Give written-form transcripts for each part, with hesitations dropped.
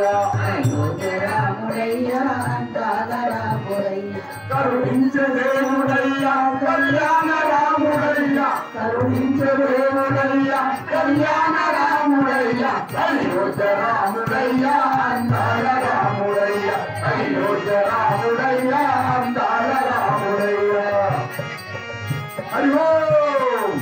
రాముడయ్యా అయోధ్య రాముడయ్యా అందాల రాముడయ్యా కరుణించే దేవుడయ్యా కళ్యాణ రాముడయ్యా కరుణించే దేవుడయ్యా కళ్యాణ రాముడయ్యా అయోధ్య రాముడయ్యా అందాల రాముడయ్యా అయోధ్య రాముడయ్యా అందాల రాముడయ్యా హరి ఓం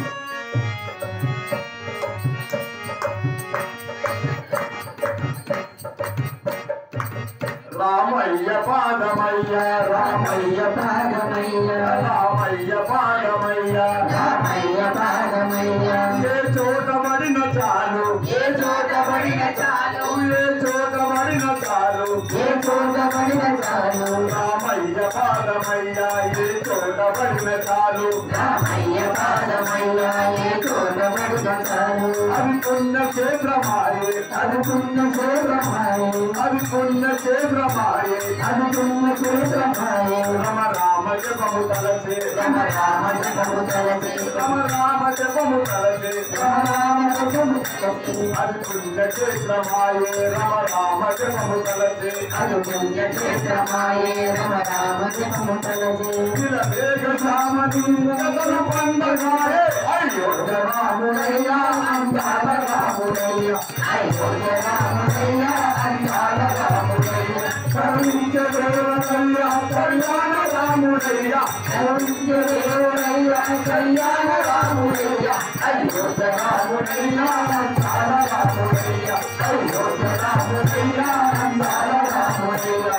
రామయ్య పాదమయ్య రామయ్య పాదమయ్య రామయ్య పాదమయ్య రామయ్య పాదమయ్య ఏ చోట పడిన చాలు ఏ చోట పడిన చాలు ఏ చోట పడిన చాలు ఏ చోట పడిన చాలు రామయ్య పాదమయ్య ఏ చోట పడిన చాలు రామయ్య పాదమయ్య ఏ చోట పడిన చాలు అది పుణ్య క్షేత్రమాయే అది పుణ్య క్షేత్రమాయే అది పుణ్య క్షేత్రమాయే అది పుణ్య క్షేత్రమాయే రమ రామ జపము తలచే రమ రామ జపము తలచే రమ రామ జపము తలచే రమ రామ జపము తలచే అది పుణ్య క్షేత్రమాయే రమ రామ జపము తలచే అది పుణ్య క్షేత్రమాయే రమ రామ జపము తలచే ఇలా వేగ సామధీరతను పండగాయే అయోధ్య రాముడయ్యా అందాల రాముడయ్యా అయోధ్య రాముడయ్యా అందాల రాముడయ్యా కరుణించే దేవుడయ్యా కళ్యాణ రాముడయ్యా కరుణించ దేవుడయ్యా కళ్యాణ రాముడయ్యా అయోధ్య రాముడయ్యా అందాల రాముడయ్యా అయోధ్య రాముడయ్యా అందాల రాముడయ్యా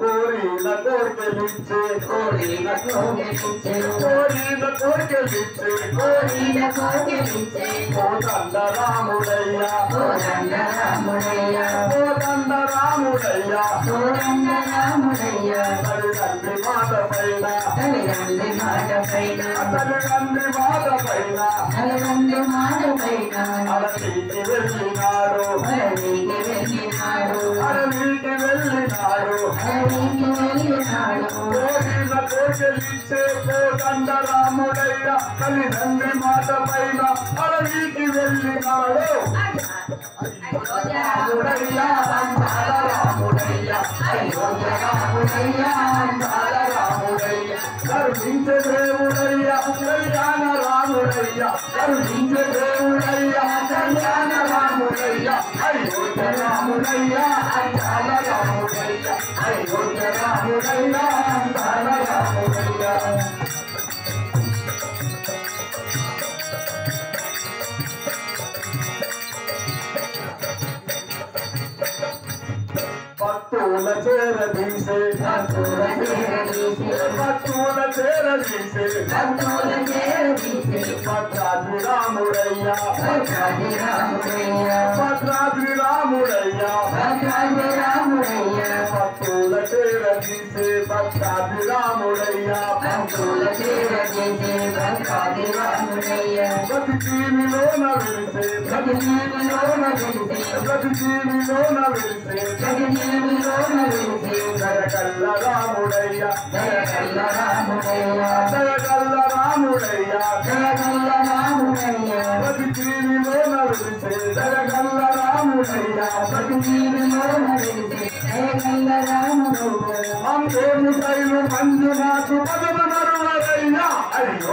కోరిన కోరికలిచ్చే కోరిన కోరికించే కోరిన కోరికలిచ్చే కోరిన కోరికించే కోదండ రాముడయ్యా కోదండ రాముడయ్యా కోదండ రాముడయ్యా కోదండ రాముడయ్యా తల్లిదండ్రి మాట పైన తల్లిదండ్రి మాట పైన తల్లిదండ్రి మాట పైన తల్లిదండ్రి మాట పైన అడవికి వెళ్ళినాడు అడవికి వెళ్ళినాడు అడవికి వెళ్ళినాడు అడవికి వెళ్ళినాడు కోరిన కోరికలిచ్చే కోదండ రాముడయ్యా తల్లిదండ్రి మాట పైన అడవికి వెళ్ళినాడు రాముడయ్యా అందాల రాముడయ్యా అయోధ్య రాముడయ్యా అందాల రాముడయ్యా కరుణించే దేవుడయ్యా కళ్యాణ రాముడయ్యా కరుణించే దేవుడయ్యా కళ్యాణ రాముడయ్యా అయోధ్య రాముడయ్యా అందాల రాముడయ్యా అయోధ్య రాముడయ్యా అందాల రాముడయ్యా భక్తుల చేరదీసే భక్తుల చేరదీసే భక్తుల చేరదీసే భక్తుల చేరదీసే భద్రాద్రి రాముడయ్యా భద్రాద్రి రాముడయ్యా భద్రాద్రి రాముడయ్యా భద్రాద్రి రాముడయ్యా భక్తుల చేరదీసే భద్రాద్రి రాముడయ్యా భక్తుల చేరదీసే భద్రాద్రి రాముడయ్యా ప్రతి జీవిలోన వెలిసే ప్రతి జీవిలోన వెలిసే ప్రతి జీవిలోన వెలిసే ప్రతి జీవిలోన వెలిసే దయకల్ల రాముడయ్యా దయగల్ల రాముడయ్యా దయకల్ల రాముడయ్యా దయగల్ల రాముడయ్యా ప్రతి జీవిలోన వెలిసే దయకల్ల రాముడయ్యా ప్రతి జీవిలోన వెలిసే దయగల్ల రాముడయ్యా అంతేమి శైలు మంజునాథు పదమ నరుడయ్యా అయోధ్య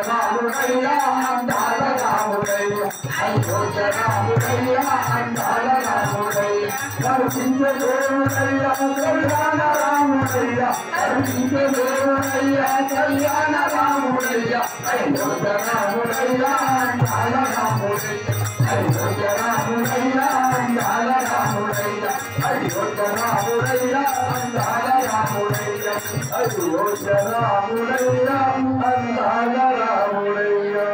రాముడయ్యా అందాల రాముడయ్యా అయోధ్య రాముడయ్యా అందాల రాముడయ్యా కరుణించే దేవుడయ్యా కళ్యాణ రాముడయ్యా కరుణించే దేవుడయ్యా కళ్యాణ రాముడయ్యా అయోధ్య రాముడయ్యా అందాల రాముడయ్యా అయోధ్య రాముడయ్యా అందాల రాముడయ్యా అయోధ్య రాముడయ్యా అందాల రాముడయ్యా అయోధ్య రాముడయ్యా అందాల రాముడయ్యా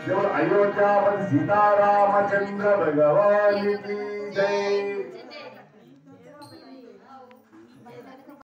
ఎవరు అయోధ్యాపతి సీతారామచంద్ర భగవానికి జై